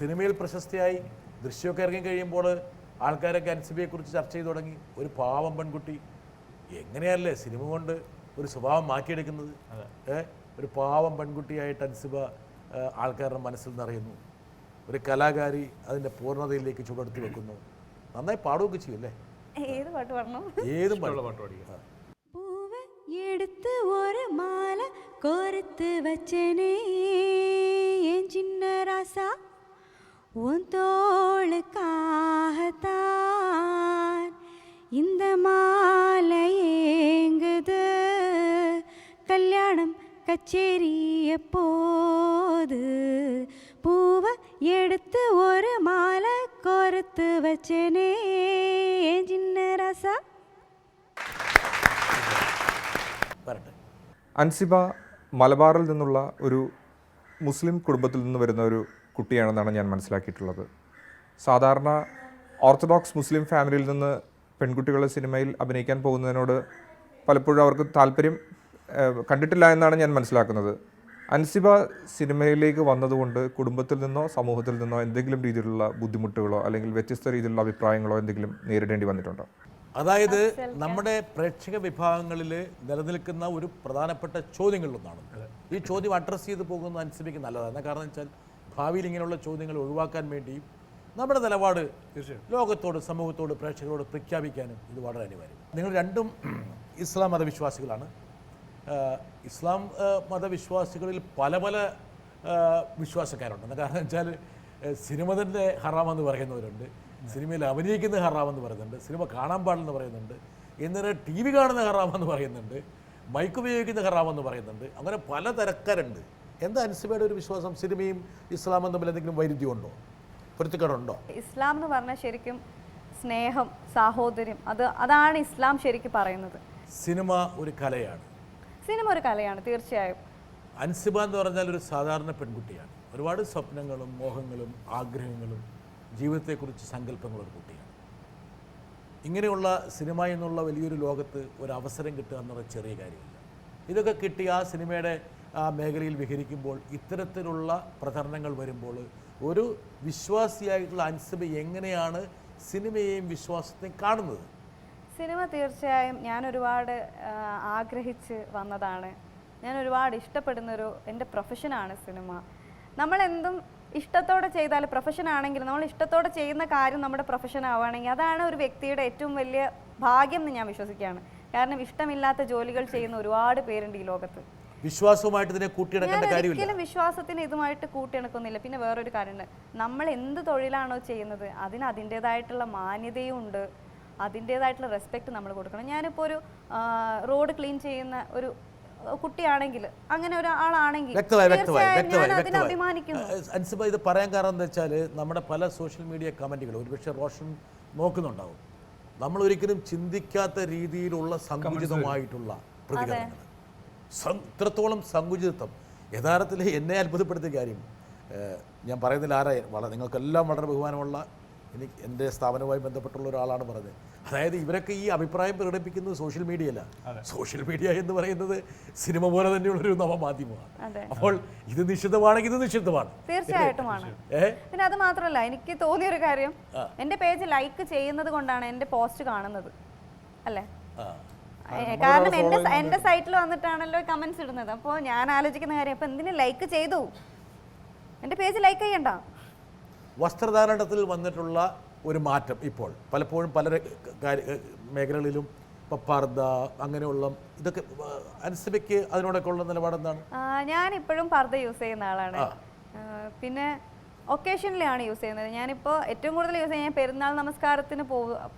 സിനിമയിൽ പ്രശസ്തിയായി, ദൃശ്യമൊക്കെ ഇറങ്ങി കഴിയുമ്പോൾ ആൾക്കാരൊക്കെ അൻസിബയെക്കുറിച്ച് ചർച്ച ചെയ്തു തുടങ്ങി. ഒരു പാവം പെൺകുട്ടി, എങ്ങനെയല്ലേ സിനിമ കൊണ്ട് ഒരു സ്വഭാവം മാറ്റിയെടുക്കുന്നത്? ഒരു പാവം പെൺകുട്ടിയായിട്ട് അൻസിബ ആൾക്കാരുടെ മനസ്സിൽ നിറയുന്നു. ഒരു കലാകാരി അതിൻ്റെ പൂർണ്ണതയിലേക്ക് ചുവടെടുത്ത് വെക്കുന്നു. നന്നായി പാടുകയൊക്കെ ചെയ്യും അല്ലേ? ഏത് പാട്ട് പാടണം? ഏതും പാട്ട് പാടിക്കുക. பூவை எடுத்து ஒரு மாலை கோர்த்து வச்சனே என் சின்ன ராசா உன் தோளுக்காகத்தான் இந்த மாலை ஏங்குது கல்யாணம் கச்சேரி எப்போது பூவை எடுத்து ஒரு மாலை கோர்த்து வச்சனே என் சின்ன ராசா. അൻസിബ മലബാറിൽ നിന്നുള്ള ഒരു മുസ്ലിം കുടുംബത്തിൽ നിന്ന് വരുന്ന ഒരു കുട്ടിയാണെന്നാണ് ഞാൻ മനസ്സിലാക്കിയിട്ടുള്ളത്. സാധാരണ ഓർത്തഡോക്സ് മുസ്ലിം ഫാമിലിയിൽ നിന്ന് പെൺകുട്ടികളെ സിനിമയിൽ അഭിനയിക്കാൻ പോകുന്നതിനോട് പലപ്പോഴും അവർക്ക് താല്പര്യം കണ്ടിട്ടില്ല എന്നാണ് ഞാൻ മനസ്സിലാക്കുന്നത്. അൻസിബ സിനിമയിലേക്ക് വന്നതുകൊണ്ട് കുടുംബത്തിൽ നിന്നോ സമൂഹത്തിൽ നിന്നോ എന്തെങ്കിലും രീതിയിലുള്ള ബുദ്ധിമുട്ടുകളോ അല്ലെങ്കിൽ വ്യത്യസ്ത രീതിയിലുള്ള അഭിപ്രായങ്ങളോ എന്തെങ്കിലും നേരിടേണ്ടി വന്നിട്ടുണ്ടോ? അതായത് നമ്മുടെ പ്രേക്ഷക വിഭാഗങ്ങളിൽ നിലനിൽക്കുന്ന ഒരു പ്രധാനപ്പെട്ട ചോദ്യങ്ങളിലൊന്നാണ്. ഈ ചോദ്യം അഡ്രസ്സ് ചെയ്ത് പോകുന്ന അൻസിബയ്ക്ക് നല്ലതാണ്. കാരണം വെച്ചാൽ ഭാവിയിൽ ഇങ്ങനെയുള്ള ചോദ്യങ്ങൾ ഒഴിവാക്കാൻ വേണ്ടിയും നമ്മുടെ നിലപാട് ലോകത്തോട്, സമൂഹത്തോട്, പ്രേക്ഷകരോട് പ്രഖ്യാപിക്കാനും ഇത് വളരെ അനിവാര്യം. നിങ്ങൾ രണ്ടും ഇസ്ലാം മതവിശ്വാസികളാണ്. ഇസ്ലാം മതവിശ്വാസികളിൽ പല പല വിശ്വാസക്കാരുണ്ട്. കാരണം വെച്ചാൽ സിനിമ തന്നെ ഹറാമെന്ന് പറയുന്നവരുണ്ട്, സിനിമയിൽ അഭിനയിക്കുന്ന ഹറാമെന്ന് പറയുന്നുണ്ട്, സിനിമ കാണാൻ പാടില്ലെന്ന് പറയുന്നുണ്ട്, എന്നിട്ട് ടി വി കാണുന്ന ഹറാമെന്ന് പറയുന്നുണ്ട്, മൈക്ക് ഉപയോഗിക്കുന്ന ഹറാമെന്ന് പറയുന്നുണ്ട്. അങ്ങനെ പല തരക്കാരുണ്ട്. എന്താ അൻസിബയുടെ ഒരു വിശ്വാസം? സിനിമയും ഇസ്ലാമും തമ്മിൽ എന്തെങ്കിലും വൈരുദ്ധ്യമുണ്ടോ, പൊരുത്തക്കേടുണ്ടോ? ഇസ്ലാം എന്ന് പറഞ്ഞാൽ ശരിക്കും സ്നേഹം, സാഹോദര്യം, അതാണ് ഇസ്ലാം ശരിക്കും പറയുന്നത്. സിനിമ ഒരു കലയാണ്. സിനിമ ഒരു കലയാണ്, തീർച്ചയായും. അൻസിബ എന്ന് പറഞ്ഞാൽ ഒരു സാധാരണ പെൺകുട്ടിയാണ്. ഒരുപാട് സ്വപ്നങ്ങളും മോഹങ്ങളും ആഗ്രഹങ്ങളും ജീവിതത്തെക്കുറിച്ച് സങ്കല്പങ്ങളൊരു കുട്ടിയാണ്. ഇങ്ങനെയുള്ള സിനിമ എന്നുള്ള വലിയൊരു ലോകത്ത് ഒരു അവസരം കിട്ടുക എന്നുള്ള ചെറിയ കാര്യമില്ല. ഇതൊക്കെ കിട്ടി ആ സിനിമയുടെ ആ മേഖലയിൽ വിഹരിക്കുമ്പോൾ, ഇത്തരത്തിലുള്ള പ്രചരണങ്ങൾ വരുമ്പോൾ ഒരു വിശ്വാസിയായിട്ടുള്ള അൻസിബ എങ്ങനെയാണ് സിനിമയെയും വിശ്വാസത്തെയും കാണുന്നത്? സിനിമ തീർച്ചയായും ഞാൻ ഒരുപാട് ആഗ്രഹിച്ച് വന്നതാണ്. ഞാൻ ഒരുപാട് ഇഷ്ടപ്പെടുന്നൊരു എൻ്റെ പ്രൊഫഷനാണ് സിനിമ. നമ്മളെന്തും ഇഷ്ടത്തോടെ ചെയ്താൽ, പ്രൊഫഷൻ ആണെങ്കിൽ നമ്മൾ ഇഷ്ടത്തോടെ ചെയ്യുന്ന കാര്യം നമ്മുടെ പ്രൊഫഷൻ ആവുകയാണെങ്കിൽ അതാണ് ഒരു വ്യക്തിയുടെ ഏറ്റവും വലിയ ഭാഗ്യം എന്ന് ഞാൻ വിശ്വസിക്കുകയാണ്. കാരണം ഇഷ്ടമില്ലാത്ത ജോലികൾ ചെയ്യുന്ന ഒരുപാട് പേരുണ്ട് ഈ ലോകത്ത്. വിശ്വാസവുമായിട്ട് ഇതിനെ കൂട്ടിയിണക്കേണ്ട കാര്യമില്ല. ഒരിക്കലും വിശ്വാസത്തിന് ഇതുമായിട്ട് കൂട്ടിയിണക്കുന്നില്ല. പിന്നെ വേറൊരു കാര്യമുണ്ട്, നമ്മൾ എന്ത് തൊഴിലാണോ ചെയ്യുന്നത് അതിന് അതിൻ്റേതായിട്ടുള്ള മാന്യതയും ഉണ്ട്, അതിൻ്റേതായിട്ടുള്ള റെസ്പെക്റ്റ് നമ്മൾ കൊടുക്കണം. ഞാനിപ്പോൾ ഒരു റോഡ് ക്ലീൻ ചെയ്യുന്ന ഒരു കുട്ടിയാണെങ്കിൽ, അങ്ങനെ ഒരാളാണെങ്കിൽ അതിനെ അഭിമാനിക്കുന്നു. അൻസിബ ഇത് പറയാൻ കാരണം എന്താ വെച്ചാൽ നമ്മുടെ പല സോഷ്യൽ മീഡിയ കമൻറ്റുകൾ ഒരുപക്ഷെ റോഷൻ നോക്കുന്നുണ്ടാവും. നമ്മൾ ഒരിക്കലും ചിന്തിക്കാത്ത രീതിയിലുള്ള സങ്കുചിതമായിട്ടുള്ള പ്രതികരണങ്ങൾ, ഇത്രത്തോളം സങ്കുചിതത്വം. യഥാർത്ഥത്തിൽ എന്നെ അത്ഭുതപ്പെടുത്തിയ കാര്യം, ഞാൻ പറയുന്നതിൽ നിങ്ങൾക്കെല്ലാം വളരെ ബഹുമാനമുള്ള എനിക്ക് എൻ്റെ സ്ഥാപനവുമായി ബന്ധപ്പെട്ടുള്ള ഒരാളാണ് പറഞ്ഞത്. അതായത് ഇവരൊക്കെ ഈ അഭിപ്രായം പ്രകടിപ്പിക്കുന്നത് സോഷ്യൽ മീഡിയയല്ല. സോഷ്യൽ മീഡിയ എന്ന് പറയുന്നത് സിനിമ പോലെ തന്നെയുള്ളൊരു നവമാധ്യമമാണ്. അപ്പോൾ ഇത് നിഷിദ്ധമാണെങ്കിൽ ഇത് നിഷിദ്ധമാണ്, തീർച്ചയായിട്ടുമാണ്. പിന്നെ അത് മാത്രമല്ല, എനിക്ക് തോന്നിയൊരു കാര്യം, എൻ്റെ പേജ് ലൈക്ക് ചെയ്യുന്നത് കൊണ്ടാണ് എൻ്റെ പോസ്റ്റ് കാണുന്നത് അല്ലേ? കാരണം എൻ്റെ സൈറ്റിൽ വന്നിട്ടാണല്ലോ കമന്റ്സ് ഇടുന്നത്. അപ്പോൾ ഞാൻ ആലോചിക്കുന്ന കാര്യം, അപ്പോൾ എന്തിനു ലൈക്ക് ചെയ്തു? എൻ്റെ പേജ് ലൈക്ക് ചെയ്യണ്ട. വസ്ത്രധാരണത്തിൽ വന്നിട്ടുള്ള ഒരു മാറ്റം ഇപ്പോൾ പലപ്പോഴും പല മേഖലകളിലും ഇപ്പോൾ പർദ്ദ അങ്ങനെയുള്ള ഇതൊക്കെ, അൻസിബയ്ക്ക് അതിനോടൊക്കെ ഉള്ള നിലപാടെന്താണ്? ഞാൻ ഇപ്പോഴും പർദ്ദ യൂസ് ചെയ്യുന്ന ആളാണ്. പിന്നെ ഒക്കേഷനിലാണ് യൂസ് ചെയ്യുന്നത്. ഞാനിപ്പോൾ ഏറ്റവും കൂടുതൽ യൂസ് ചെയ്യാൻ പെരുന്നാൾ നമസ്കാരത്തിന്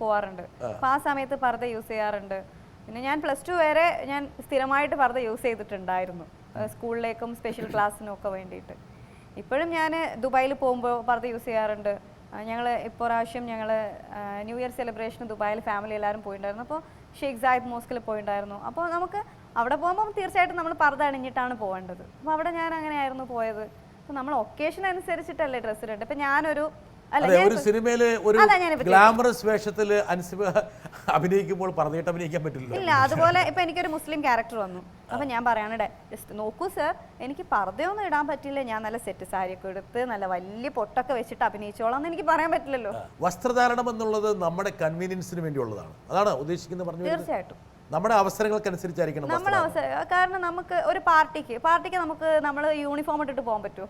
പോവാറുണ്ട്. അപ്പോൾ ആ സമയത്ത് പർദ്ദ യൂസ് ചെയ്യാറുണ്ട്. പിന്നെ ഞാൻ +2 വരെ ഞാൻ സ്ഥിരമായിട്ട് പർദ്ദ യൂസ് ചെയ്തിട്ടുണ്ടായിരുന്നു, സ്കൂളിലേക്കും സ്പെഷ്യൽ ക്ലാസ്സിനും ഒക്കെ വേണ്ടിയിട്ട്. ഇപ്പോഴും ഞാൻ ദുബായിൽ പോകുമ്പോൾ പർദ്ദ യൂസ് ചെയ്യാറുണ്ട്. ഞങ്ങൾ ഇപ്രാവശ്യം ഞങ്ങൾ ന്യൂ ഇയർ സെലിബ്രേഷന് ദുബായിൽ ഫാമിലി എല്ലാവരും പോയിട്ടുണ്ടായിരുന്നു. അപ്പോൾ ഷെയ്ഖ് സായിദ് മോസ്കിൽ പോയിട്ടുണ്ടായിരുന്നു. അപ്പോൾ നമുക്ക് അവിടെ പോകുമ്പോൾ തീർച്ചയായിട്ടും നമ്മൾ പർദ്ദ അണിഞ്ഞിട്ടാണ് പോകേണ്ടത്. അപ്പോൾ അവിടെ ഞാൻ അങ്ങനെയായിരുന്നു പോയത്. അപ്പോൾ നമ്മൾ ഒക്കേഷൻ അനുസരിച്ചിട്ടല്ലേ ഡ്രസ്സ് ഇടേണ്ടത്. ഇപ്പോൾ ഞാനൊരു അല്ല അതെ, ഒരു സിനിമയില് ഒരു അതാ ഞാനിപ്പോ ഗ്ലാമറസ് വേഷത്തിൽ അൻസിബ അഭിനയിക്കുമ്പോൾ പറഞ്ഞിട്ട് അഭിനയിക്കാൻ പറ്റില്ല. ഇല്ല, അതുപോലെ ഇപ്പൊ എനിക്കൊരു മുസ്ലിം ക്യാരക്ടർ വന്നു, അപ്പൊ ഞാൻ പറയാണ് ജസ്റ്റ് നോക്കൂ സർ, എനിക്ക് പർദ്ദയൊന്നും ഇടാൻ പറ്റില്ല, ഞാൻ നല്ല സെറ്റ് സാരിയൊക്കെ എടുത്ത് നല്ല വലിയ പൊട്ടൊക്കെ വെച്ചിട്ട് അഭിനയിച്ചോളാം എന്ന് എനിക്ക് പറയാൻ പറ്റില്ലല്ലോ. വസ്ത്രധാരണം എന്നുള്ളത് നമ്മുടെ കൺവീനിയൻസിന് വേണ്ടിയുള്ളതാണ്, അതാണ് ഉദ്ദേശിക്കുന്നത് പറഞ്ഞു. തീർച്ചയായിട്ടും നമ്മുടെ അവസരങ്ങൾക്കനുസരിച്ചായിരിക്കണം നമ്മുടെ കാരണം നമുക്ക് ഒരു പാർട്ടിക്ക് നമുക്ക് നമ്മൾ യൂണിഫോം ഇട്ടിട്ട് പോകാൻ പറ്റുമോ?